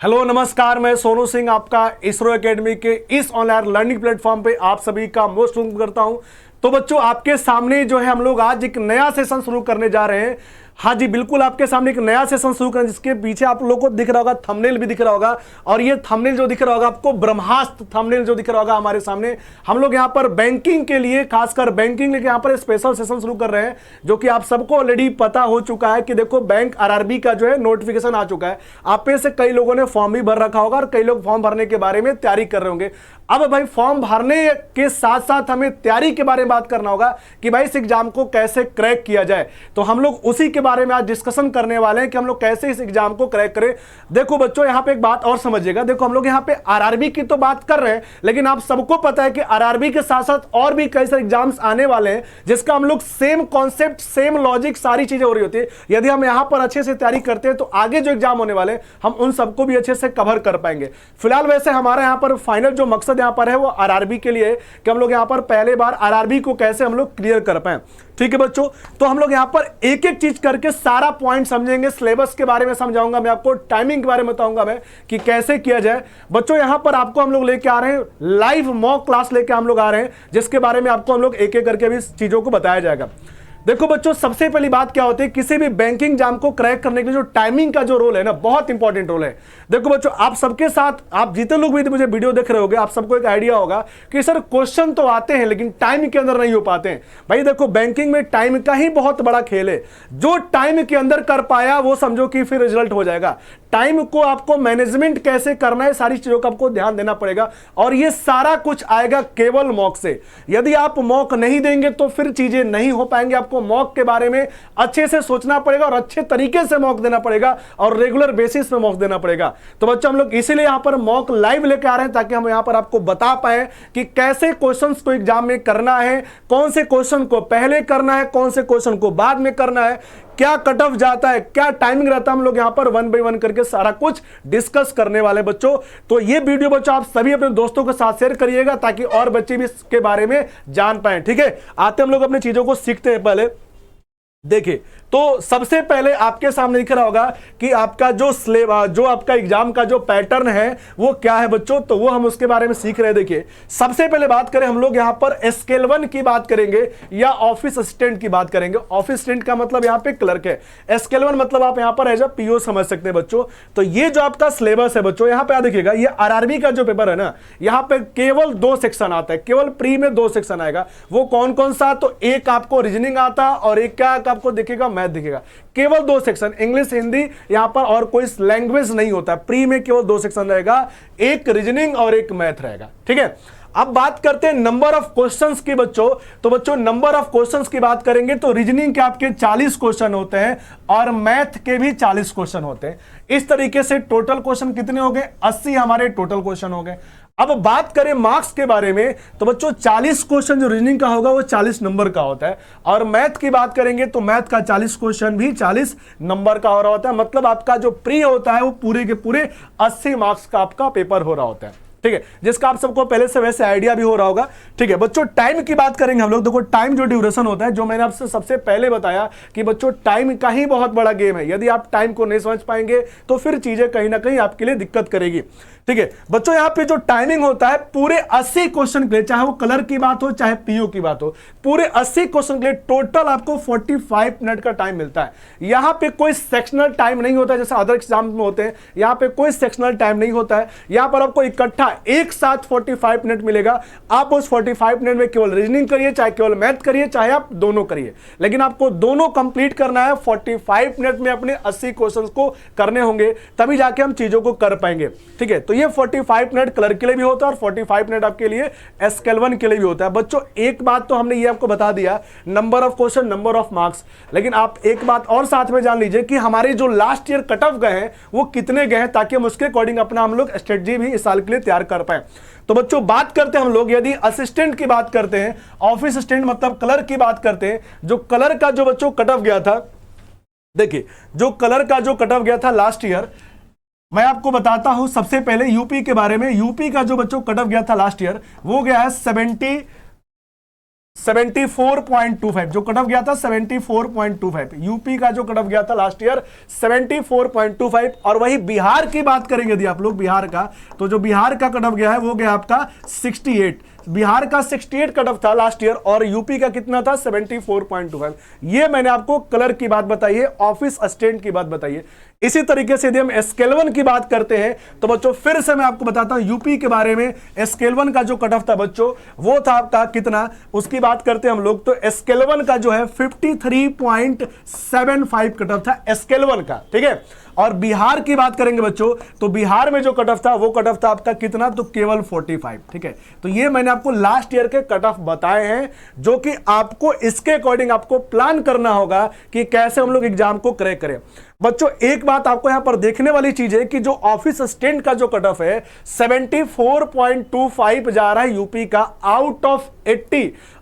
Hello नमस्कार, मैं सोनू सिंह आपका इसरो एकेडमी के इस ऑनलाइन लर्निंग प्लेटफॉर्म पे आप सभी का मोस्ट वेलकम करता हूं। तो बच्चों, आपके सामने जो है हम लोग आज एक नया सेशन शुरू करने जा रहे हैं। हाँ जी, बिल्कुल आपके सामने एक नया सेशन शुरू करें, जिसके पीछे आप लोगों को दिख रहा होगा, थंबनेल भी दिख रहा होगा। और ये थंबनेल जो दिख रहा होगा आपको, ब्रह्मास्त्र थंबनेल जो दिख रहा होगा हमारे सामने, हम लोग यहाँ पर बैंकिंग के लिए, खासकर बैंकिंग लेके यहाँ पर स्पेशल सेशन शुरू कर रहे हैं। जो कि आप सबको ऑलरेडी पता हो चुका है कि देखो, बैंक आरआरबी का जो है नोटिफिकेशन आ चुका है। आप में से कई लोगों ने फॉर्म भी भर रखा होगा और कई लोग फॉर्म भरने के बारे में तैयारी कर रहे होंगे। अब भाई, फॉर्म भरने के साथ साथ हमें तैयारी के बारे में बात करना होगा कि भाई इस एग्जाम को कैसे क्रैक किया जाए। तो हम लोग उसी के बारे में आज डिस्कशन करने वाले हैं कि हम लोग कैसे इस एग्जाम को क्रैक करें। देखो बच्चों, यहां पे एक बात और समझिएगा। देखो, हम लोग यहां पे आरआरबी की तो बात कर रहे हैं, लेकिन आप सबको पता है कि आरआरबी के साथ साथ और भी कई सारे एग्जाम्स आने वाले हैं, जिसका हम लोग सेम कॉन्सेप्ट, सेम लॉजिक, सारी चीजें हो रही होती है। यदि हम यहां पर अच्छे से तैयारी करते हैं तो आगे जो एग्जाम होने वाले हैं हम उन सबको भी अच्छे से कवर कर पाएंगे। फिलहाल वैसे हमारा यहां पर फाइनल जो मकसद यहां पर है वो आरआरबी के लिए, कि हम लोग यहां पर पहले बार आरआरबी को कैसे हम लोग क्लियर कर पाए। ठीक है बच्चों, तो हम लोग यहां पर एक एक चीज करके सारा पॉइंट समझेंगे। सिलेबस के बारे में समझाऊंगा मैं आपको, टाइमिंग के बारे में बताऊंगा मैं कि कैसे किया जाए। बच्चों, यहां पर आपको हम लोग लेके आ रहे हैं लाइव मॉक क्लास लेके हम लोग आ रहे हैं, जिसके बारे में आपको हम लोग एक एक करके भी चीजों को बताया जाएगा। देखो बच्चों, सबसे पहली बात क्या होती है, किसी भी बैंकिंग एग्जाम को क्रैक करने के लिए जो टाइमिंग का जो रोल है ना, बहुत इंपॉर्टेंट रोल है। देखो बच्चों, आप सबके साथ, आप जितने लोग भी मुझे वीडियो देख रहे होंगे, आप सबको एक आइडिया होगा कि सर क्वेश्चन तो आते हैं लेकिन टाइम के अंदर नहीं हो पाते हैं। भाई देखो, बैंकिंग में टाइम का ही बहुत बड़ा खेल है। जो टाइम के अंदर कर पाया वो समझो कि फिर रिजल्ट हो जाएगा। टाइम को आपको मैनेजमेंट कैसे करना है, सारी चीजों का आपको ध्यान देना पड़ेगा। और ये सारा कुछ आएगा केवल मॉक से। यदि आप मॉक नहीं देंगे तो फिर चीजें नहीं हो पाएंगे। आपको मॉक के बारे में अच्छे से सोचना पड़ेगा और अच्छे तरीके से मॉक देना पड़ेगा और रेगुलर बेसिस पे मॉक देना पड़ेगा। तो बच्चों, हम लोग इसीलिए यहां पर मॉक लाइव लेके आ रहे हैं, ताकि हम यहां पर आपको बता पाए कि कैसे क्वेश्चंस को एग्जाम में करना है, कौन से क्वेश्चन को पहले करना है, कौन से क्वेश्चन को बाद में करना है, क्या कट ऑफ जाता है, क्या टाइमिंग रहता है। हम लोग यहां पर 1 बाय 1 करके सारा कुछ डिस्कस करने वाले बच्चों। तो ये वीडियो बच्चों आप सभी अपने दोस्तों के साथ शेयर करिएगा, ताकि और बच्चे भी इसके बारे में जान पाए। ठीक है, आते हम लोग अपनी चीजों को सीखते हैं। पहले देखिए, तो सबसे पहले आपके सामने दिख रहा होगा कि आपका जो जो आपका एग्जाम का जो पैटर्न है वो क्या है बच्चों, तो वो हम उसके बारे में सीख रहे हैं। देखिए, सबसे पहले बात करें, हम लोग यहां पर स्केल 1 की बात करेंगे या ऑफिस असिस्टेंट की बात करेंगे। ऑफिस असिस्टेंट का मतलब यहां पे क्लर्क है। स्केल 1 मतलब आप यहां पर एज अ पीओ समझ सकते हैं बच्चों। तो ये जो आपका सिलेबस है बच्चों, यहां पे देखिएगा, ये आरआरबी का जो पेपर है ना, यहां पे केवल 2 सेक्शन आता है, केवल प्री में 2 सेक्शन आएगा। वो कौन कौन सा, तो एक आपको रीजनिंग आता और एक क्या आपको दिखेगा, मैथ दिखेगा। केवल 2 सेक्शन, इंग्लिश हिंदी, यहां पर और कोई लैंग्वेज नहीं होता। प्री में केवल 2 सेक्शन रहेगा, एक रीजनिंग और एक मैथ रहेगा। ठीक है, अब बात करते हैं नंबर ऑफ क्वेश्चंस की बच्चों। तो बच्चों, नंबर ऑफ क्वेश्चंस की बात करेंगे तो रीजनिंग के आपके 40 क्वेश्चन होते हैं और मैथ के भी 40 क्वेश्चन होते हैं। इस तरीके से टोटल क्वेश्चन कितने हो गए, 80 हमारे टोटल क्वेश्चन हो गए। अब बात करें मार्क्स के बारे में, तो बच्चों 40 क्वेश्चन जो रीजनिंग का होगा वो 40 नंबर का होता है। और मैथ की बात करेंगे तो मैथ का 40 क्वेश्चन भी 40 नंबर का हो रहा होता है। मतलब आपका जो प्री होता है वो पूरे के पूरे 80 मार्क्स का आपका पेपर हो रहा होता है। ठीक है, जिसका आप सबको पहले से वैसे आइडिया भी हो रहा होगा। ठीक है बच्चों, टाइम की बात करेंगे हम लोग। देखो, टाइम जो ड्यूरेशन होता है, जो मैंने आपसे सबसे पहले बताया कि बच्चों टाइम का ही बहुत बड़ा गेम है। यदि आप टाइम को नहीं समझ पाएंगे तो फिर चीजें कहीं ना कहीं आपके लिए दिक्कत करेगी। ठीक है बच्चों, यहां पे जो टाइमिंग होता है पूरे 80 क्वेश्चन के लिए, चाहे वो कलर की बात हो चाहे पीओ की बात हो, पूरे 80 क्वेश्चन के लिए टोटल आपको 45 मिनट का टाइम मिलता है। यहां पे कोई सेक्शनल टाइम नहीं होता जैसे अदर एग्जाम में होते हैं। यहां पे कोई सेक्शनल टाइम नहीं होता है। यहां पर आपको इकट्ठा एक साथ 45 मिनट मिलेगा। आप उस 45 मिनट में केवल रीजनिंग करिए, चाहे केवल मैथ करिए, चाहे आप दोनों करिए, लेकिन आपको दोनों कंप्लीट करना है। 45 मिनट में अपने 80 क्वेश्चन को करने होंगे, तभी जाके हम चीजों को कर पाएंगे। ठीक है, तो ये 45 मिनट क्लर्क के लिए भी होता है और 45 मिनट आपके लिए स्केल 1 के लिए भी होता है। बच्चों, एक बात तो हमने ये आपको बता दिया, number of question, number of marks, लेकिन आप एक बात और साथ में जान लीजिए कि हमारे जो लास्ट ईयर कट ऑफ गए हैं वो कितने गए हैं, ताकि हम उसके अकॉर्डिंग अपना हम लोग स्ट्रेटजी भी इस साल के लिए तैयार कर पाए। तो बच्चों, बात करते हैं हम लोग, यदि असिस्टेंट की बात करते हैं, ऑफिस असिस्टेंट मतलब क्लर्क की बात करते हैं, जो कलर का जो बच्चों कट ऑफ गया था, देखिए जो कलर का जो कट ऑफ गया था लास्ट ईयर, मैं आपको बताता हूं सबसे पहले यूपी के बारे में। यूपी का जो बच्चों कट ऑफ गया था लास्ट ईयर वो गया है 74.25 जो कट ऑफ गया था 74.25, यूपी का जो कट ऑफ गया था लास्ट ईयर 74.25। और वही बिहार की बात करेंगे यदि आप लोग बिहार का, तो जो बिहार का कट ऑफ गया है वो गया आपका 68। बिहार का 68 कट ऑफ था लास्ट ईयर और यूपी का कितना था 74.25। ये मैंने आपको कलर की बात बताई है, ऑफिस असिस्टेंट की बात बताई है। इसी तरीके से यदि हम स्केल 1 की बात करते हैं तो बच्चों फिर से मैं आपको बताता हूं यूपी के बारे में। स्केल 1 का जो कट ऑफ था बच्चों वो था आपका कितना, उसकी बात करते हैं हम लोग। तो स्केल 1 का जो है 53.75 कट ऑफ था स्केल 1 का, ठीक है। और बिहार की बात करेंगे बच्चों तो बिहार में जो कट ऑफ था वो कट ऑफ था आपका कितना, तो केवल 45, ठीक है। तो ये मैंने आपको लास्ट ईयर के कट ऑफ बताए हैं जो कि आपको इसके अकॉर्डिंग आपको प्लान करना होगा कि कैसे हम लोग एग्जाम को क्रैक करें। बच्चों एक बात आपको यहां पर देखने वाली चीज है कि जो ऑफिस असिस्टेंट का जो कट ऑफ है 74.25 जा रहा है यूपी का आउट ऑफ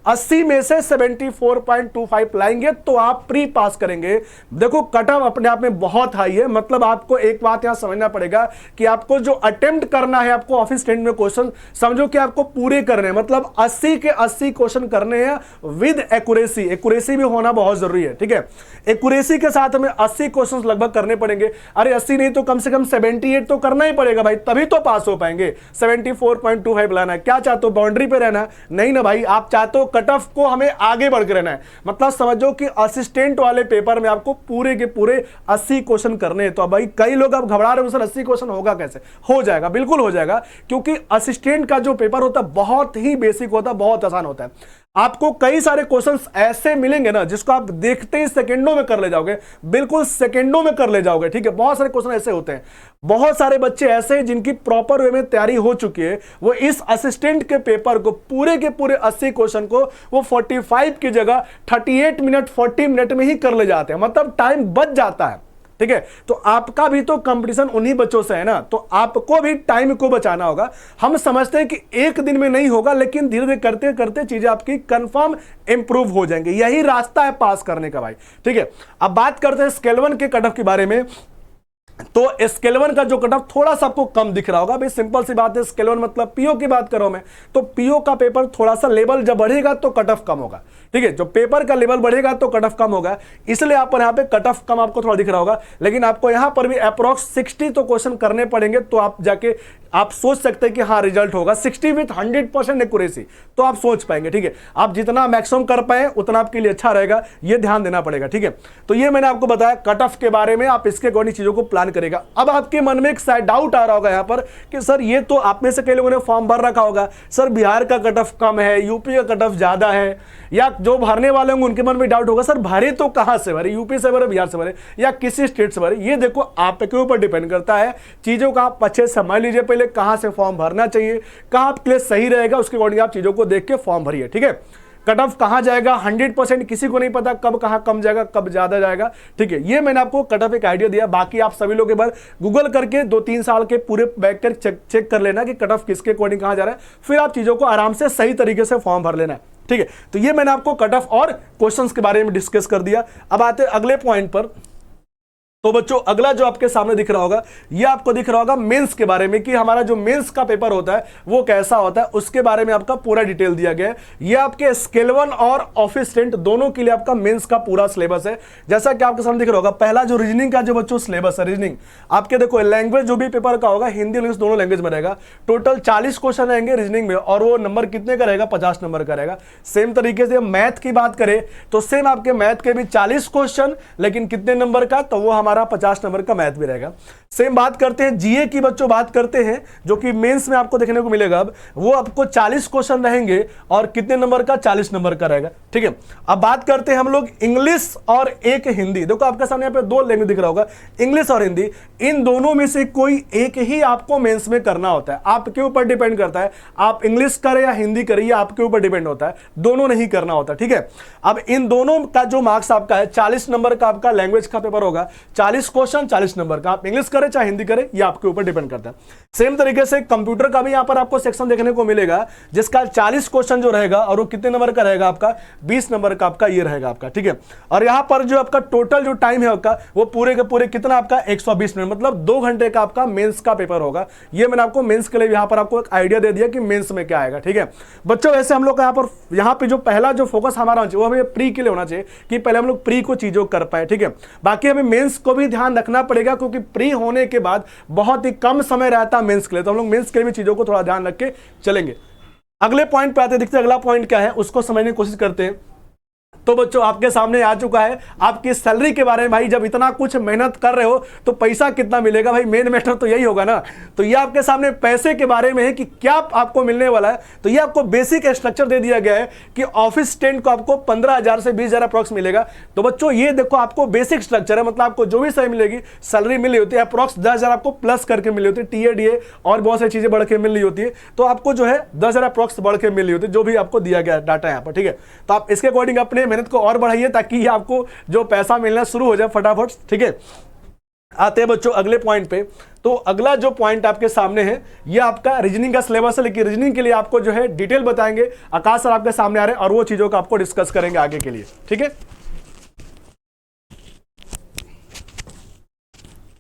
80 में से 74.25 लाएंगे तो आप प्री पास करेंगे। देखो कट ऑफ अपने आप में बहुत हाई है, मतलब आपको एक बात यहां समझना पड़ेगा कि आपको जो अटेम्प्ट करना है आपको ऑफिस असिस्टेंट में क्वेश्चन समझो कि आपको पूरे करने हैं, मतलब 80 के 80 क्वेश्चन करने हैं विद एक्यूरेसी। एक्यूरेसी भी होना बहुत जरूरी है, ठीक है। एक्यूरेसी के साथ हमें 80 क्वेश्चन लगभग करने पड़ेंगे। अरे 80 नहीं तो कम से कम 78 तो करना ही पड़ेगा भाई, तभी तो पास हो पाएंगे। 74.25 लाना है, क्या चाहते हो बाउंड्री पे रहना? नहीं ना भाई, आप चाहते हो कट ऑफ को हमें आगे बढ़ के रहना है। मतलब समझो कि असिस्टेंट वाले पेपर में आपको पूरे के पूरे 80 क्वेश्चन करने हैं। तो अब भाई कई लोग अब घबरा रहे हो सर 80 क्वेश्चन होगा कैसे? हो जाएगा, बिल्कुल हो जाएगा, क्योंकि असिस्टेंट का जो पेपर होता है बहुत ही बेसिक होता है, बहुत आसान होता है। आपको कई सारे क्वेश्चंस ऐसे मिलेंगे ना जिसको आप देखते ही सेकंडों में कर ले जाओगे, बिल्कुल सेकंडों में कर ले जाओगे, ठीक है। बहुत सारे क्वेश्चन ऐसे होते हैं, बहुत सारे बच्चे ऐसे हैं जिनकी प्रॉपर वे में तैयारी हो चुकी है, वो इस असिस्टेंट के पेपर को पूरे के पूरे 80 क्वेश्चन को वो 45 की जगह 38 मिनट 40 मिनट में ही कर ले जाते हैं, मतलब टाइम बच जाता है, ठीक है। तो आपका भी तो कंपटीशन उन्हीं बच्चों से है ना, तो आपको भी टाइम को बचाना होगा। हम समझते हैं कि एक दिन में नहीं होगा, लेकिन धीरे धीरे करते करते चीजें आपकी कंफर्म इंप्रूव हो जाएंगी, यही रास्ता है पास करने का भाई, ठीक है। अब बात करते हैं स्केल 1 के कट ऑफ के बारे में। तो स्केल 1 का जो कट ऑफ थोड़ा सा आपको कम दिख रहा होगा भाई, सिंपल सी बात है। स्केल 1 मतलब पीओ की बात करो मैं, तो पीओ का पेपर थोड़ा सा लेवल जब बढ़ेगा तो कट ऑफ कम होगा, ठीक है। जो पेपर का लेवल बढ़ेगा तो कट ऑफ कम होगा, इसलिए आप यहां पे कट ऑफ कम आपको थोड़ा दिख रहा होगा। लेकिन आपको यहां पर भी अप्रॉक्स 60 तो क्वेश्चन करने पड़ेंगे, तो आप जाके आप सोच सकते हैं कि हाँ रिजल्ट होगा 60 विथ 100% एक्यूरेसी, तो आप सोच पाएंगे, ठीक है। आप जितना मैक्सिमम कर पाए उतना आपके लिए अच्छा रहेगा, ये ध्यान देना पड़ेगा, ठीक है। तो ये मैंने आपको बताया कट ऑफ के बारे में, आप इसके अकॉर्डिंग चीजों को प्लान करेगा। अब आपके मन में एक शायद डाउट आ रहा होगा यहां पर कि सर ये तो आप में से कई लोगों ने फॉर्म भर रखा होगा, सर बिहार का कट ऑफ कम है, यूपी का कट ऑफ ज्यादा है, या जो भरने वाले होंगे उनके मन में डाउट होगा सर भरे तो कहां से भरे, यूपी से भरे, बिहार से भरे, या किसी स्टेट से भरे। ये देखो आपके ऊपर डिपेंड करता है, चीजों का आप अच्छे से समझ लीजिए पहले कहां से फॉर्म भरना चाहिए, कहां आपके लिए सही रहेगा, उसके अकॉर्डिंग आप चीजों को देख के फॉर्म भरिए, ठीक है। कट ऑफ कहां जाएगा 100% किसी को नहीं पता, कब कहां कम जाएगा कब ज्यादा जाएगा, ठीक है। ये मैंने आपको कट ऑफ एक आइडिया दिया, बाकी आप सभी लोग एक बार गूगल करके 2-3 साल के पूरे बैक कर चेक कर लेना कि कट ऑफ किसके अकॉर्डिंग कहां जा रहा है, फिर आप चीजों को आराम से सही तरीके से फॉर्म भर लेना है, ठीक है। तो ये मैंने आपको कट ऑफ और क्वेश्चंस के बारे में डिस्कस कर दिया। अब आते अगले पॉइंट पर। तो बच्चों अगला जो आपके सामने दिख रहा होगा, ये आपको दिख रहा होगा मेंस के बारे में, कि हमारा जो मेंस का पेपर होता है वो कैसा होता है, उसके बारे में आपका पूरा डिटेल दिया गया है। ये आपके स्केल 1 और ऑफिस असिस्टेंट दोनों के लिए आपका मेंस का पूरा सिलेबस है। जैसा कि आपके सामने दिख रहा होगा, पहला जो रीजनिंग का जो बच्चों सिलेबस है, रीजनिंग आपके देखो लैंग्वेज जो भी पेपर का होगा हिंदी इंग्लिश दोनों लैंग्वेज में रहेगा। टोटल 40 क्वेश्चन रहेंगे रीजनिंग में, और वो नंबर कितने का रहेगा, 50 नंबर का रहेगा। सेम तरीके से मैथ की बात करें तो सेम आपके मैथ के भी 40 क्वेश्चन, लेकिन कितने नंबर का, तो वो हमारा 50 नंबर का मैथ भी रहेगा। सेम बात करते हैं जीए की बच्चों, बात करते हैं जो कि मेंस में आपको देखने को मिलेगा। अब वो आपको 40 क्वेश्चन रहेंगे और कितने नंबर का, 40 नंबर का रहेगा, ठीक है। अब बात करते हैं हम लोग इंग्लिश और एक हिंदी। देखो आपके सामने यहाँ पे 2 लैंग्वेज दिख रहा होगा, इंग्लिश और हिंदी। इन दोनों में से कोई एक ही आपको मेंस में करना होता है, आपके ऊपर डिपेंड करता है आप इंग्लिश करें या हिंदी करें, ये आपके ऊपर डिपेंड होता है, दोनों नहीं करना होता, ठीक है। अब इन दोनों का जो मार्क्स आपका है 40 नंबर का आपका लैंग्वेज का पेपर होगा, 40 क्वेश्चन 40 नंबर का, आप इंग्लिश करें चाहे हिंदी करें, ये आपके ऊपर डिपेंड करता है। सेम तरीके से कंप्यूटर का भी यहां पर आपको सेक्शन देखने को मिलेगा, जिसका 40 क्वेश्चन जो रहेगा और वो कितने नंबर का रहेगा आपका, 20 नंबर का आपका ये रहेगा आपका, ठीक है। और यहां पर जो आपका टोटल जो टाइम है आपका, वो पूरे के पूरे कितना आपका 120 मिनट, मतलब 2 घंटे का आपका मेंस का पेपर होगा। ये मैंने आपको मेंस के लिए यहां पर आपको एक आइडिया दे दिया कि मेंस में क्या आएगा, ठीक है बच्चों। वैसे हम लोग यहां पे जो पहला जो फोकस हमारा होना चाहिए वो हमें प्री के लिए होना चाहिए, कि पहले हम लोग प्री को चीजों कर पाए, ठीक है। बाकी हमें मेंस को भी ध्यान रखना पड़ेगा, क्योंकि प्री होने के बाद बहुत ही कम समय रहता है मेंस के लिए, तो हम लोग मेंस के लिए भी चीजों को थोड़ा ध्यान रख के चलेंगे। अगले पॉइंट पे आते हैं, देखते हैं अगला पॉइंट क्या है, उसको समझने की कोशिश करते हैं। तो बच्चों आपके सामने आ चुका है आपकी सैलरी के बारे में। भाई जब इतना कुछ मेहनत कर रहे हो तो पैसा कितना मिलेगा, भाई मेन मैटर तो यही होगा ना। तो ये आपके सामने पैसे के बारे में है कि क्या आपको मिलने वाला है। तो ये आपको बेसिक स्ट्रक्चर दे दिया गया है कि ऑफिस टेंट को आपको 15,000 से 20,000 अप्रॉक्स मिलेगा। तो बच्चों ये देखो आपको बेसिक स्ट्रक्चर है, मतलब आपको जो भी सही मिलेगी सैलरी मिली होती है अप्रॉक्स 10,000 आपको प्लस करके मिली होती है, टीए डीए और बहुत सारी चीजें बढ़ के मिल रही होती है। तो आपको जो है 10,000 अप्रॉक्स बढ़ के मिल रही होती है, जो भी आपको दिया गया डाटा यहाँ पर, ठीक है। तो आप इसके अकॉर्डिंग अपने मेहनत को और बढ़ाइए ताकि आपको जो पैसा मिलना शुरू हो जाए फटाफट, ठीक है। आते हैं बच्चों अगले पॉइंट पे। तो अगला जो पॉइंट आपके सामने है ये आपका रीजनिंग का सिलेबस है, लेकिन रीजनिंग के लिए आपको जो है डिटेल बताएंगे आकाश सर आपके सामने आ रहे हैं और वो चीजों को आपको डिस्कस करेंगे आगे के लिए, ठीक है।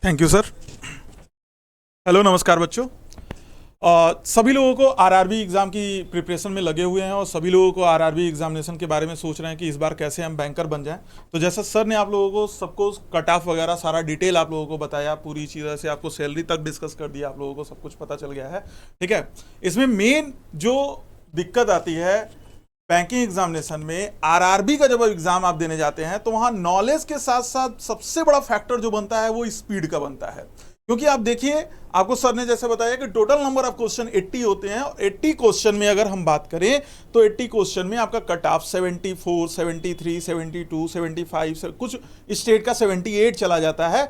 Thank you sir. हेलो नमस्कार बच्चों। सभी लोगों को आरआरबी एग्जाम की प्रिपरेशन में लगे हुए हैं और सभी लोगों को आरआरबी एग्जामिनेशन के बारे में सोच रहे हैं कि इस बार कैसे हम बैंकर बन जाएं। तो जैसा सर ने आप लोगों को सबको कट ऑफ वगैरह सारा डिटेल आप लोगों को बताया, पूरी चीज़ से आपको सैलरी तक डिस्कस कर दिया, आप लोगों को सब कुछ पता चल गया है, ठीक है। इसमें मेन जो दिक्कत आती है बैंकिंग एग्जामिनेशन में, आरआरबी का जब एग्जाम आप देने जाते हैं तो वहां नॉलेज के साथ साथ सबसे बड़ा फैक्टर जो बनता है वो स्पीड का बनता है। क्योंकि आप देखिए आपको सर ने जैसे बताया कि टोटल नंबर ऑफ क्वेश्चन 80 होते हैं और 80 क्वेश्चन में अगर हम बात करें तो 80 क्वेश्चन में आपका कट ऑफ 74, 73, 72, 75, कुछ स्टेट का 78 चला जाता है।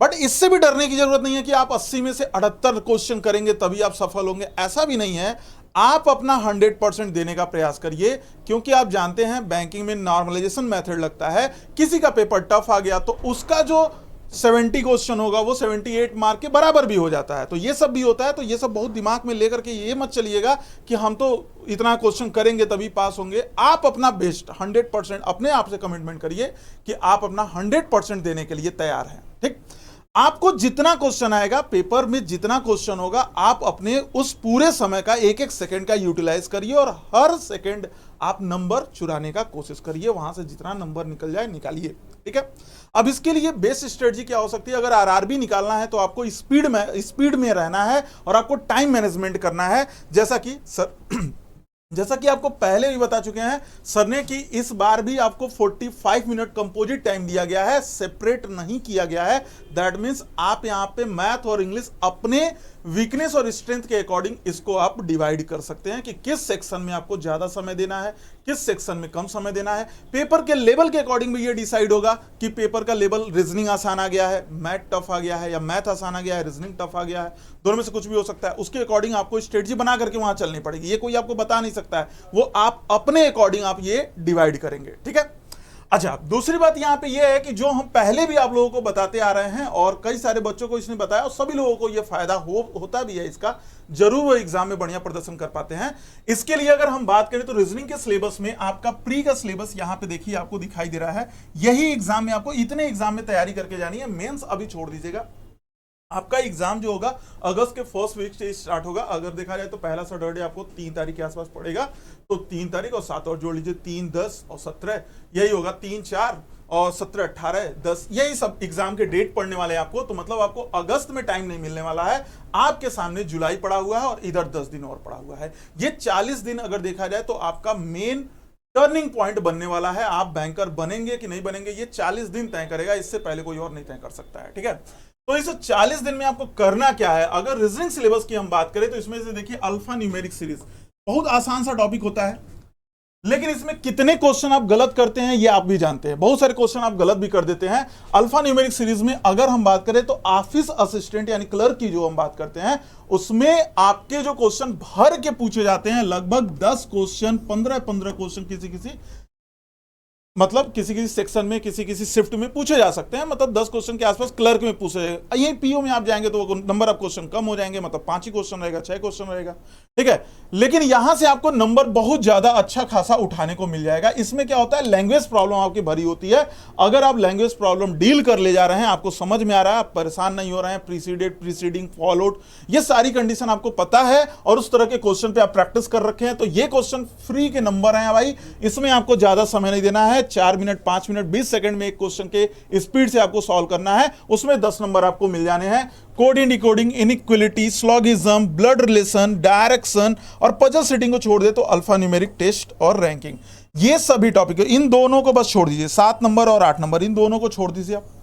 बट इससे भी डरने की जरूरत नहीं है कि आप 80 में से 78 क्वेश्चन करेंगे तभी आप सफल होंगे, ऐसा भी नहीं है। आप अपना 100% देने का प्रयास करिए, क्योंकि आप जानते हैं बैंकिंग में नॉर्मलाइजेशन मेथड लगता है। किसी का पेपर टफ आ गया तो उसका जो 70 क्वेश्चन होगा वो 78 मार्क के बराबर भी हो जाता है। तो ये सब भी होता है। तो ये सब बहुत दिमाग में लेकर के ये मत चलिएगा कि हम तो इतना क्वेश्चन करेंगे तभी पास होंगे। आप अपना बेस्ट 100% अपने आप से कमिटमेंट करिए कि आप अपना 100% देने के लिए तैयार हैं, ठीक। आपको जितना क्वेश्चन आएगा पेपर में, जितना क्वेश्चन होगा, आप अपने उस पूरे समय का एक एक सेकंड का यूटिलाइज करिए और हर सेकंड आप नंबर चुराने का कोशिश करिए, वहां से जितना नंबर निकल जाए निकालिए, ठीक है। अब इसके लिए बेस्ट स्ट्रेटजी क्या हो सकती है? अगर आरआरबी निकालना है तो आपको स्पीड में रहना है और आपको टाइम मैनेजमेंट करना है। जैसा कि आपको पहले भी बता चुके हैं सर ने कि इस बार भी आपको 45 मिनट कंपोजिट टाइम दिया गया है, सेपरेट नहीं किया गया है। दैट मींस आप यहां पे मैथ और इंग्लिश अपने वीकनेस और स्ट्रेंथ के अकॉर्डिंग इसको आप डिवाइड कर सकते हैं कि किस सेक्शन में आपको ज्यादा समय देना है, किस सेक्शन में कम समय देना है। पेपर के लेवल के अकॉर्डिंग भी ये डिसाइड होगा कि पेपर का लेवल रीजनिंग आसान आ गया है, मैथ टफ आ गया है, या मैथ आसान आ गया है, रीजनिंग टफ आ गया है, दोनों में से कुछ भी हो सकता है। उसके अकॉर्डिंग आपको स्ट्रेटजी बना करके वहां चलनी पड़ेगी, ये कोई आपको बता नहीं सकता है, वो आप अपने अकॉर्डिंग आप ये डिवाइड करेंगे, ठीक है। अच्छा, दूसरी बात यहां पे ये है कि जो हम पहले भी आप लोगों को बताते आ रहे हैं और कई सारे बच्चों को इसने बताया और सभी लोगों को ये फायदा होता भी है इसका, जरूर वो एग्जाम में बढ़िया प्रदर्शन कर पाते हैं। इसके लिए अगर हम बात करें तो रीजनिंग के सिलेबस में आपका प्री का सिलेबस यहां पे देखिए आपको दिखाई दे रहा है। यही एग्जाम में आपको इतने एग्जाम में तैयारी करके जानी है। मेंस अभी छोड़ दीजिएगा, आपका एग्जाम जो होगा अगस्त के फर्स्ट वीक से स्टार्ट होगा। अगर देखा जाए तो पहला सैटरडे आपको 3 तारीख के आसपास पड़ेगा, तो 3 तारीख और 7 और जोड़ लीजिए, 3, 10 और 17 यही होगा, 3, 4 और 17, 18, 10 यही सब एग्जाम के डेट पढ़ने वाले हैं आपको। तो मतलब आपको अगस्त में टाइम नहीं मिलने वाला है, आपके सामने जुलाई पड़ा हुआ है और इधर 10 दिन और पड़ा हुआ है। ये 40 दिन अगर देखा जाए तो आपका मेन टर्निंग पॉइंट बनने वाला है। आप बैंकर बनेंगे कि नहीं बनेंगे ये 40 दिन तय करेगा, इससे पहले कोई और नहीं तय कर सकता है, ठीक है। तो इस 40 दिन में आपको करना क्या है? अगर रीजनिंग सिलेबस की हम बात करें तो इसमें से देखिए अल्फा न्यूमेरिक सीरीज बहुत आसान सा टॉपिक होता है, लेकिन इसमें कितने क्वेश्चन आप गलत करते हैं ये आप भी जानते हैं। बहुत सारे क्वेश्चन आप गलत भी कर देते हैं। अल्फा न्यूमेरिक सीरीज में अगर हम बात करें तो ऑफिस असिस्टेंट यानी क्लर्क की जो हम बात करते हैं उसमें आपके जो क्वेश्चन भर के पूछे जाते हैं, लगभग 10 क्वेश्चन, 15 क्वेश्चन किसी मतलब किसी किसी सेक्शन में किसी किसी शिफ्ट में पूछे जा सकते हैं, मतलब 10 क्वेश्चन के आसपास क्लर्क में पूछे जाएगा। यही पीओ में आप जाएंगे तो नंबर ऑफ क्वेश्चन कम हो जाएंगे, मतलब 5 ही क्वेश्चन रहेगा, 6 क्वेश्चन रहेगा, ठीक है। लेकिन यहां से आपको नंबर बहुत ज्यादा अच्छा खासा उठाने को मिल जाएगा। इसमें क्या होता है, लैंग्वेज प्रॉब्लम आपकी भरी होती है। अगर आप लैंग्वेज प्रॉब्लम डील कर ले जा रहे हैं, आपको समझ में आ रहा है, आप परेशान नहीं हो रहे हैं, प्रीसीडेड, प्रीसीडिंग, फॉलोड, ये सारी कंडीशन आपको पता है और उस तरह के क्वेश्चन पे आप प्रैक्टिस कर रखे हैं, तो ये क्वेश्चन फ्री के नंबर हैं भाई। इसमें आपको ज्यादा समय नहीं देना है, 4 मिनट 5 मिनट 20 सेकंड में एक क्वेश्चन के स्पीड से आपको सॉल्व करना है, उसमें 10 नंबर आपको मिल जाने हैं। Coding, decoding, inequality, syllogism, blood relation, direction और पजल सेटिंग को छोड़ दे तो अल्फा न्यूमेरिक टेस्ट और रैंकिंग, ये सभी टॉपिक, इन दोनों को बस छोड़ दीजिए, 7 नंबर और 8 नंबर, इन दोनों को छोड़ दीजिए आप।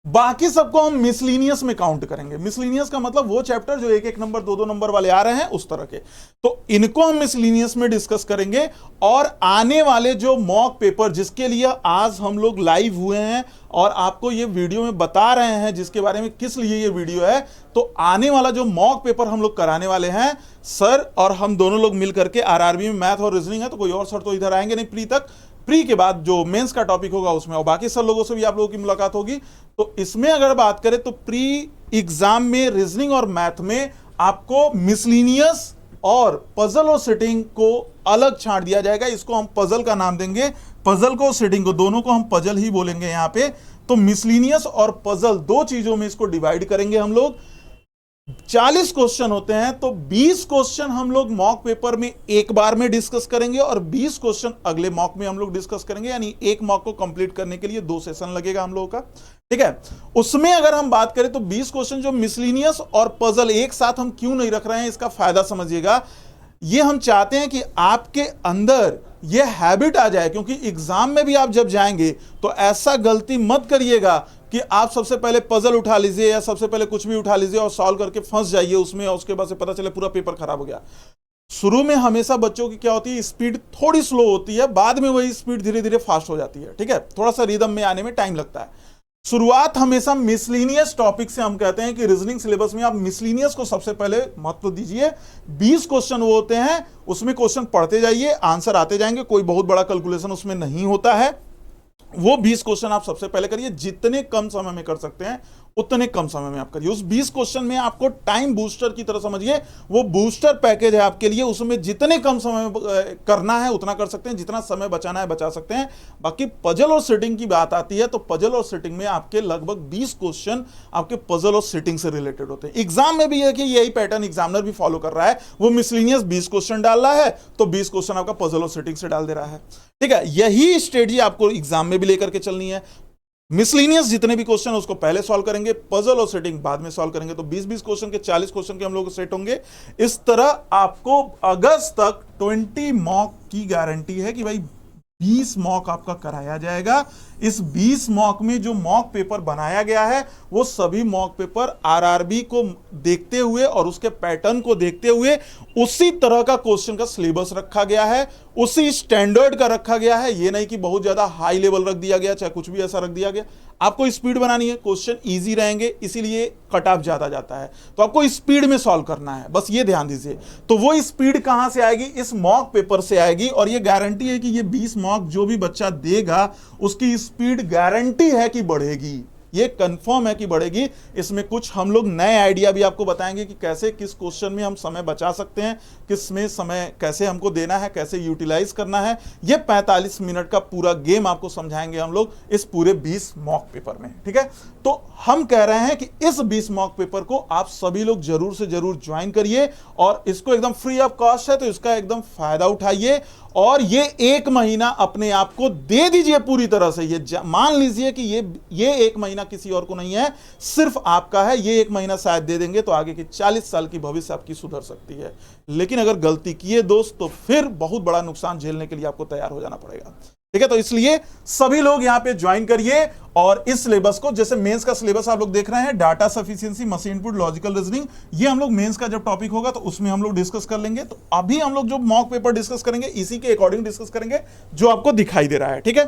बाकी सबको हम मिसलिनियस में काउंट करेंगे। मिसलिनियस का मतलब वो चैप्टर जो 1-1 नंबर 2-2 नंबर वाले आ रहे हैं, उस तरह के, तो इनको हम मिसलिनियस में डिस्कस करेंगे। और आने वाले जो मॉक पेपर जिसके लिए आज हम लोग लाइव हुए हैं और आपको ये वीडियो में बता रहे हैं जिसके बारे में किस लिए ये वीडियो है, तो आने वाला जो मॉक पेपर हम लोग कराने वाले हैं सर और हम दोनों लोग मिल करके, आरआरबी में मैथ और रीजनिंग है तो कोई और सर तो इधर आएंगे नहीं प्री तक, प्री के बाद जो मेंस का टॉपिक होगा उसमें और बाकी सब लोगों से भी आप लोगों की मुलाकात होगी। तो इसमें अगर बात करें तो प्री एग्जाम में रीजनिंग और मैथ में आपको मिसलिनियस और पजल और सेटिंग को अलग छांट दिया जाएगा। इसको हम पजल का नाम देंगे, पजल को सेटिंग को दोनों को हम पजल ही बोलेंगे यहां पे। तो मिसलिनियस और पजल दो चीजों में इसको डिवाइड करेंगे हम लोग। 40 क्वेश्चन होते हैं तो 20 क्वेश्चन हम लोग मॉक पेपर में एक बार में डिस्कस करेंगे और 20 क्वेश्चन अगले मॉक में हम लोग डिस्कस करेंगे, यानी एक मॉक को कंप्लीट करने के लिए 2 सेशन लगेगा हम लोगों का, ठीक है। उसमें अगर हम बात करें तो 20 क्वेश्चन जो मिसलिनियस और पजल एक साथ हम क्यों नहीं रख रहे हैं, इसका फायदा समझिएगा। ये हम चाहते हैं कि आपके अंदर ये हैबिट आ जाए, क्योंकि एग्जाम में भी आप जब जाएंगे तो ऐसा गलती मत करिएगा कि आप सबसे पहले पजल उठा लीजिए या सबसे पहले कुछ भी उठा लीजिए और सॉल्व करके फंस जाइए उसमें और उसके बाद से पता चले पूरा पेपर खराब हो गया। शुरू में हमेशा बच्चों की क्या होती है, स्पीड थोड़ी स्लो होती है, बाद में वही स्पीड धीरे धीरे फास्ट हो जाती है, ठीक है। थोड़ा सा रिदम में आने में टाइम लगता है। शुरुआत हमेशा मिसलिनियस टॉपिक से हम कहते हैं कि रीजनिंग सिलेबस में आप मिसलिनियस को सबसे पहले महत्व दीजिए। 20 क्वेश्चन वो होते हैं, उसमें क्वेश्चन पढ़ते जाइए, आंसर आते जाएंगे, कोई बहुत बड़ा कैलकुलेशन उसमें नहीं होता है। वो 20 क्वेश्चन आप सबसे पहले करिए, जितने कम समय में कर सकते हैं उतने कम समय में आप करिए। उस 20 क्वेश्चन में आपको टाइम बूस्टर की तरह समझिए, वो बूस्टर पैकेज है आपके लिए, उसमें जितने कम समय में करना है उतना कर सकते हैं, जितना समय बचाना है बचा सकते हैं। बाकी पजल और सेटिंग की बात आती है तो पजल और सेटिंग में आपके लगभग 20 क्वेश्चन आपके पजल और सेटिंग से रिलेटेड होते हैं। एग्जाम में भी है कि यही पैटर्न एग्जामिनर भी फॉलो कर रहा है, वो मिसलिनियस 20 क्वेश्चन डाल रहा है तो 20 क्वेश्चन आपका पजल और सेटिंग से डाल दे रहा है, ठीक है। यही स्ट्रेटजी आपको एग्जाम में भी लेकर के चलनी है। मिसलिनियस जितने भी क्वेश्चन उसको पहले सॉल्व करेंगे, पजल और सेटिंग बाद में सॉल्व करेंगे, तो 20-20 क्वेश्चन के 40 क्वेश्चन के हम लोग सेट होंगे। इस तरह आपको अगस्त तक 20 मॉक की गारंटी है कि भाई 20 मॉक आपका कराया जाएगा। इस 20 मॉक में जो मॉक पेपर बनाया गया है वो सभी मॉक पेपर आरआरबी को देखते हुए और उसके पैटर्न को देखते हुए उसी तरह का क्वेश्चन का सिलेबस रखा गया है, उसी स्टैंडर्ड का रखा गया है। ये नहीं कि बहुत ज्यादा हाई लेवल रख दिया गया, चाहे कुछ भी ऐसा रख दिया गया। आपको स्पीड बनानी है, क्वेश्चन इजी रहेंगे, इसीलिए कट ऑफ ज्यादा जाता है, तो आपको स्पीड में सॉल्व करना है, बस ये ध्यान दीजिए। तो वो स्पीड कहां से आएगी, इस मॉक पेपर से आएगी। और ये गारंटी है कि ये 20 मॉक जो भी बच्चा देगा उसकी स्पीड गारंटी है कि बढ़ेगी, ये कंफर्म है कि बढ़ेगी। इसमें कुछ हम लोग नए आइडिया भी आपको बताएंगे कि कैसे किस क्वेश्चन में हम समय बचा सकते हैं, किस में समय कैसे हमको देना है, कैसे यूटिलाइज करना है। ये 45 मिनट का पूरा गेम आपको समझाएंगे हम लोग इस पूरे 20 मॉक पेपर में, ठीक है। तो हम कह रहे हैं कि इस 20 मॉक पेपर को आप सभी लोग जरूर से जरूर ज्वाइन करिए और इसको एकदम फ्री ऑफ कॉस्ट है तो इसका एकदम फायदा उठाइए और ये 1 महीना अपने आप को दे दीजिए पूरी तरह से। ये मान लीजिए कि ये 1 महीना किसी और को नहीं है, सिर्फ आपका है। ये 1 महीना शायद दे देंगे तो आगे की 40 साल की भविष्य आपकी सुधर सकती है। लेकिन अगर गलती किए दोस्त तो फिर बहुत बड़ा नुकसान झेलने के लिए आपको तैयार हो जाना पड़ेगा, ठीक है। तो इसलिए सभी लोग यहां पे ज्वाइन करिए और इस सिलेबस को, जैसे मेंस का सिलेबस आप लोग देख रहे हैं, data sufficiency, machine input, logical reasoning, ये हम लोग मेंस का जब टॉपिक होगा तो उसमें हम लोग डिस्कस कर लेंगे। तो अभी हम लोग जो मॉक पेपर डिस्कस करेंगे इसी के अकॉर्डिंग डिस्कस करेंगे जो आपको दिखाई दे रहा है, ठीक है।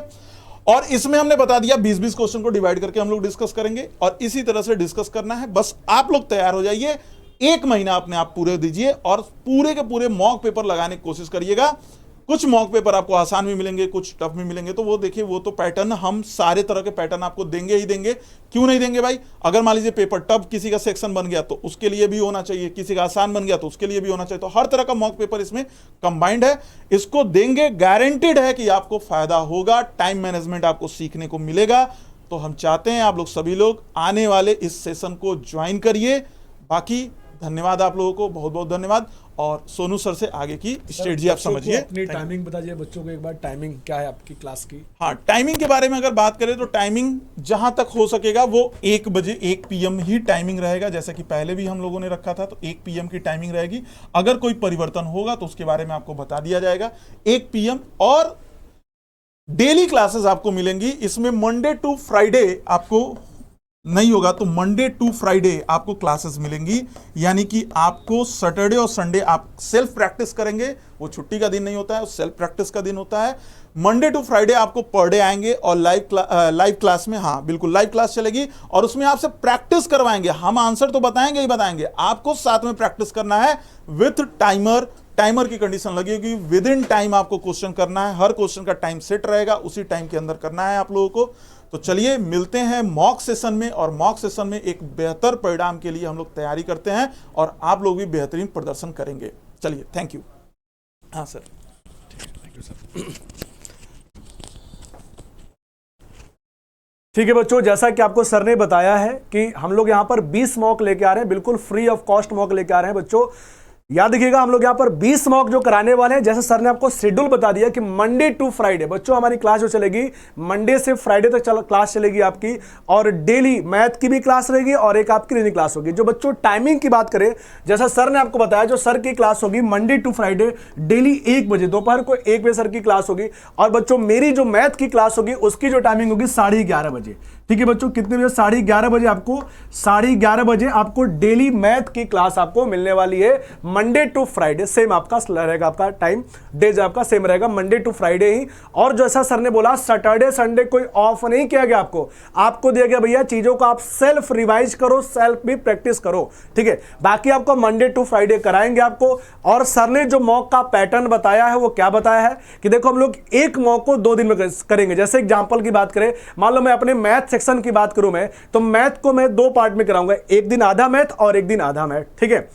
और इसमें हमने बता दिया 20-20 क्वेश्चन को डिवाइड करके हम लोग डिस्कस करेंगे और इसी तरह से डिस्कस करना है। बस आप लोग तैयार हो जाइए, 1 महीना अपने आप पूरे दीजिए और पूरे के पूरे मॉक पेपर लगाने की कोशिश करिएगा। कुछ मॉक पेपर आपको आसान भी मिलेंगे, कुछ टफ भी मिलेंगे। तो वो देखिए, वो तो पैटर्न हम सारे तरह के पैटर्न आपको देंगे ही देंगे। क्यों नहीं देंगे भाई? अगर मान लीजिए पेपर टफ किसी का सेक्शन बन गया तो उसके लिए भी होना चाहिए, किसी का आसान बन गया तो उसके लिए भी होना चाहिए। तो हर तरह का मॉक पेपर इसमें कंबाइंड है, इसको देंगे, गारंटेड है कि आपको फायदा होगा, टाइम मैनेजमेंट आपको सीखने को मिलेगा। तो हम चाहते हैं आप लोग सभी लोग आने वाले इस सेशन को ज्वाइन करिए। बाकी धन्यवाद आप लोगों को, बहुत बहुत धन्यवाद। और सोनू सर से आगे की स्ट्रेटजी आप समझिए। अपनी टाइमिंग बता दीजिए बच्चों को एक बार, टाइमिंग क्या है आपकी क्लास की? हाँ, टाइमिंग के बारे में अगर बात करें तो टाइमिंग जहां तक हो सकेगा वो 1 बजे 1 PM ही टाइमिंग रहेगा, जैसा कि पहले भी हम लोगों ने रखा था। तो 1 PM की टाइमिंग रहेगी। अगर कोई परिवर्तन होगा तो उसके बारे में आपको बता दिया जाएगा। 1 PM और डेली क्लासेस आपको मिलेंगी। इसमें मंडे टू फ्राइडे आपको नहीं होगा, तो मंडे टू फ्राइडे आपको क्लासेस मिलेंगी। यानी कि आपको सैटरडे और संडे आप सेल्फ प्रैक्टिस करेंगे, वो छुट्टी का दिन नहीं होता है, वो सेल्फ प्रैक्टिस का दिन होता है। मंडे टू फ्राइडे आपको पर डे आएंगे और लाइव क्लास में, हाँ बिल्कुल लाइव क्लास चलेगी और उसमें आपसे प्रैक्टिस करवाएंगे। हम आंसर तो बताएंगे ही बताएंगे, आपको साथ में प्रैक्टिस करना है विथ टाइमर। टाइमर की कंडीशन लगी होगी, विद इन टाइम आपको क्वेश्चन करना है। हर क्वेश्चन का टाइम सेट रहेगा, उसी टाइम के अंदर करना है आप लोगों को। तो चलिए मिलते हैं मॉक सेशन में, और मॉक सेशन में एक बेहतर परिणाम के लिए हम लोग तैयारी करते हैं और आप लोग भी बेहतरीन प्रदर्शन करेंगे। चलिए, थैंक यू। हाँ सर, थैंक यू सर। ठीक है बच्चों, जैसा कि आपको सर ने बताया है कि हम लोग यहाँ पर 20 मॉक लेके आ रहे हैं, बिल्कुल फ्री ऑफ कॉस्ट मॉक लेके आ रहे हैं बच्चों। याद रखिएगा, हम लोग यहाँ पर 20 मॉक जो कराने वाले हैं, जैसे सर ने आपको शेड्यूल बता दिया कि मंडे टू फ्राइडे बच्चों हमारी क्लास जो चलेगी, मंडे से फ्राइडे तक क्लास चलेगी आपकी, और डेली मैथ की भी क्लास रहेगी और एक आपकी रीजनिंग क्लास होगी। जो बच्चों टाइमिंग की बात करें, जैसा सर ने आपको बताया, जो सर की क्लास होगी मंडे टू फ्राइडे डेली 1 बजे, दोपहर को 1 बजे सर की क्लास होगी। और बच्चों मेरी जो मैथ की क्लास होगी उसकी जो टाइमिंग होगी 11:30 बजे। ठीक है बच्चों, कितने बजे? 11:30 बजे आपको, 11:30 बजे आपको डेली मैथ की क्लास आपको मिलने वाली है मंडे टू फ्राइडे। सेम आपका रहेगा, आपका टाइम डेज आपका सेम रहेगा, मंडे टू फ्राइडे ही। और जैसा सर ने बोला, सैटरडे संडे कोई ऑफ नहीं किया गया आपको दिया गया भैया चीजों को आप सेल्फ रिवाइज करो, सेल्फ भी प्रैक्टिस करो। ठीक है, बाकी आपको मंडे टू फ्राइडे कराएंगे आपको। और सर ने जो मॉक का पैटर्न बताया है वो क्या बताया है कि देखो हम लोग एक मॉक को 2 दिन में करेंगे। जैसे एग्जांपल की बात करें, मान लो मैं अपने मैथ सेक्शन की बात करूं, मैं तो मैथ को मैं 2 पार्ट में कराऊंगा, एक दिन आधा मैथ और एक दिन आधा मैथ। ठीक है,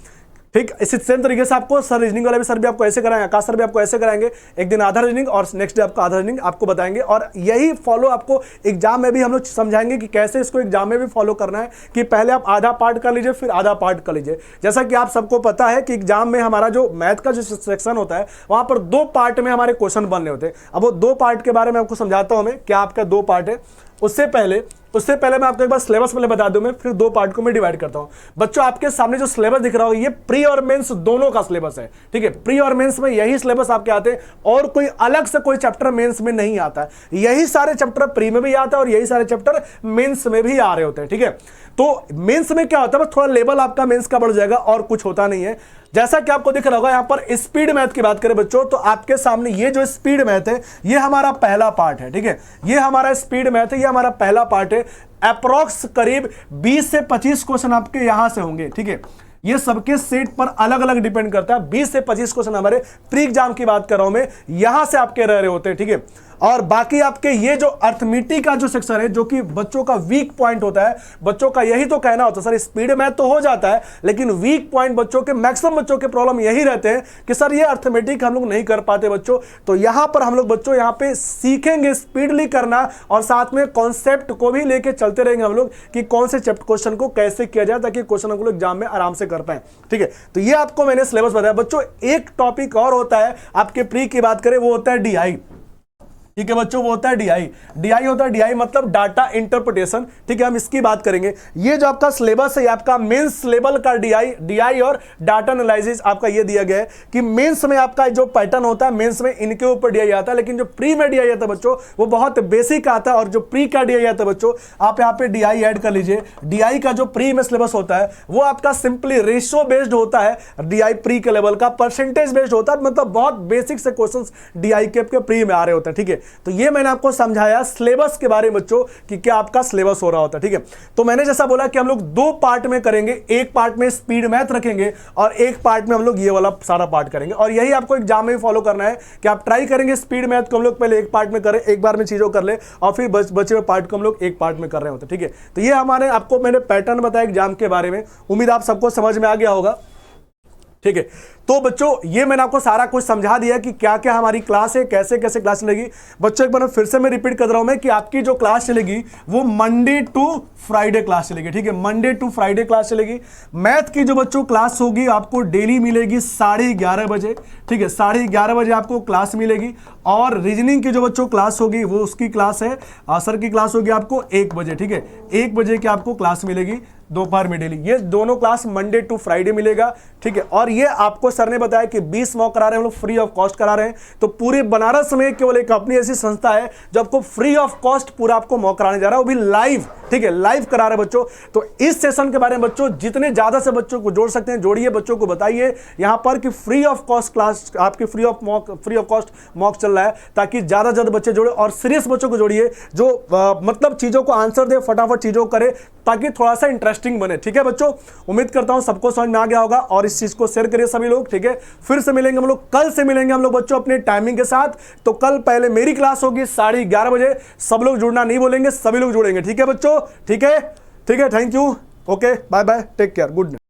ठीक, इसी सेम तरीके से आपको सर रीजनिंग वाले भी सर भी आपको ऐसे कराएंगे, आकाश सर भी आपको ऐसे कराएंगे, एक दिन आधा रीजनिंग और नेक्स्ट डे आपको आधा रीजनिंग आपको बताएंगे। और यही फॉलो आपको एग्जाम में भी हम लोग समझाएंगे कि कैसे इसको एग्जाम में भी फॉलो करना है, कि पहले आप आधा पार्ट कर लीजिए फिर आधा पार्ट कर लीजिए। जैसा कि आप सबको पता है कि एग्जाम में हमारा जो मैथ का जो सेक्शन होता है वहां पर 2 पार्ट में हमारे क्वेश्चन बनने होते हैं। अब वो 2 पार्ट के बारे में आपको समझाता हूं मैं, क्या आपका 2 पार्ट है। उससे पहले मैं आपको एक बार सिलेबस पहले बता दूं, मैं फिर 2 पार्ट को मैं डिवाइड करता हूं। बच्चों आपके सामने जो सिलेबस दिख रहा हो, ये प्री और मेंस दोनों का सिलेबस है। ठीक है, प्री और मेंस में यही सिलेबस आपके आते हैं और कोई अलग से कोई चैप्टर मेंस में नहीं आता है। यही सारे चैप्टर प्री में भी आता है और यही सारे चैप्टर मेंस में भी आ रहे होते हैं। ठीक है, तो मेंस में क्या होता है, थोड़ा लेवल आपका मेंस का बढ़ जाएगा और कुछ होता नहीं है। जैसा कि आपको दिख रहा होगा, यहां पर स्पीड मैथ की बात करें बच्चों, तो आपके सामने ये जो स्पीड मैथ है ये हमारा पहला पार्ट है। ठीक है, ये हमारा स्पीड मैथ है, ये हमारा पहला पार्ट है। अप्रॉक्स करीब 20 से 25 क्वेश्चन आपके यहां से होंगे। ठीक है, ये सबके सेट पर अलग अलग डिपेंड करता है। 20 से 25 क्वेश्चन हमारे प्री एग्जाम की बात कर रहा हूं मैं, यहां से आपके रह रहे होते हैं। ठीक है, और बाकी आपके ये जो अर्थमेटिक का जो सेक्शन है, जो कि बच्चों का वीक पॉइंट होता है, बच्चों का यही तो कहना होता है सर स्पीड मैथ तो हो जाता है लेकिन वीक पॉइंट बच्चों के, मैक्सिमम बच्चों के प्रॉब्लम यही रहते हैं कि सर ये अर्थमेटिक हम लोग नहीं कर पाते बच्चों। तो यहां पर हम लोग बच्चों यहां पे सीखेंगे स्पीडली करना और साथ में कॉन्सेप्ट को भी लेके चलते रहेंगे हम लोग कि कौन से क्वेश्चन को कैसे किया जाए ताकि क्वेश्चन हम लोग एग्जाम में आराम से कर पाए। ठीक है, तो ये आपको मैंने सिलेबस बताया बच्चों। एक टॉपिक और होता है आपके प्री की बात करें, वो होता है डीआई। ठीक है बच्चों, वो होता है डीआई। डीआई होता है, डीआई मतलब डाटा इंटरप्रिटेशन। ठीक है, हम इसकी बात करेंगे। ये जो आपका सिलेबस है, आपका मेंस लेवल का डीआई और डाटा एनालिसिस आपका ये दिया गया है कि मेंस में आपका जो पैटर्न होता है, मेंस में इनके ऊपर डीआई आता है, लेकिन जो प्री में डीआई आता है बच्चों वो बहुत बेसिक आता है। और जो प्री का डीआई आता है बच्चों, आप यहाँ पे डीआई ऐड कर लीजिए। डीआई का जो प्री में सिलेबस होता है वो आपका सिंपली रेशियो बेस्ड होता है। डीआई प्री के लेवल का परसेंटेज बेस्ड होता है, मतलब बहुत बेसिक से क्वेश्चन डीआई के प्री में आ रहे होते हैं। ठीक है, तो ये मैंने आपको समझाया सिलेबस के बारे में बच्चों कि क्या आपका सिलेबस हो रहा होता है, ठीक है। तो मैंने जैसा बोला कि हम लोग 2 पार्ट में करेंगे, एक पार्ट में स्पीड मैथ रखेंगे और एक पार्ट में हम लोग ये वाला सारा पार्ट करेंगे, और यही आपको एग्जाम में फॉलो करना है कि आप ट्राई करेंगे स्पीड मैथ को हम लोग पहले एक पार्ट में करें, एक बार में चीजों कर ले, और फिर बचे हुए पार्ट को हम लोग एक पार्ट में कर रहे होते, ठीक है। तो ये हमारे आपको मैंने पैटर्न बताया एग्जाम के बारे में, उम्मीद आप सबको समझ में आ गया होगा, ठीक है। तो बच्चों ये मैंने आपको सारा कुछ समझा दिया कि क्या क्या हमारी क्लास है, कैसे कैसे क्लास चलेगी। बच्चों एक बार फिर से मैं रिपीट कर रहा हूं मैं कि आपकी जो क्लास चलेगी वो मंडे टू फ्राइडे क्लास चलेगी, ठीक है, मंडे टू फ्राइडे क्लास चलेगी। मैथ की जो बच्चों क्लास होगी आपको डेली मिलेगी 11:30 बजे, ठीक है, 11:30 बजे आपको क्लास मिलेगी। और रीजनिंग की जो बच्चों क्लास होगी वो उसकी क्लास है, सर की क्लास होगी आपको 1 बजे, ठीक है, 1 बजे की आपको क्लास मिलेगी दोपहर में डेली। ये दोनों क्लास मंडे टू फ्राइडे मिलेगा, ठीक है। और ये आपको सर ने बताया कि 20 मॉक करा रहे हैं हम लोग, फ्री ऑफ कॉस्ट करा रहे हैं। तो पूरे बनारस में केवल एक अपनी ऐसी संस्था है जो आपको फ्री ऑफ कॉस्ट पूरा आपको मॉक कराने जा रहा है, वो भी लाइव, ठीक है, लाइव करा रहे हैं बच्चों। तो इस सेशन के बारे में बच्चों जितने ज्यादा से बच्चों को जोड़ सकते हैं जोड़िए, बच्चों को बताइए यहां पर कि फ्री ऑफ कॉस्ट क्लास आपकी फ्री ऑफ कॉस्ट मॉक चल रहा है, ताकि ज्यादा से ज्यादा बच्चे जोड़े और सीरियस बच्चों को जोड़िए जो मतलब चीजों को आंसर दे, फटाफट चीजों को करे, ताकि थोड़ा सा इंटरेस्टिंग बने, ठीक है बच्चों। उम्मीद करता हूं सबको समझ में आ गया होगा और इस चीज को शेयर करिए सभी लोग, ठीक है। फिर से मिलेंगे हम लोग, कल से मिलेंगे हम लोग बच्चों अपने टाइमिंग के साथ। तो कल पहले मेरी क्लास होगी 11:30 बजे, सब लोग जुड़ना नहीं बोलेंगे, सभी लोग जुड़ेंगे, ठीक है बच्चों, ठीक है, ठीक है, thank you, okay, bye bye, take care, good night.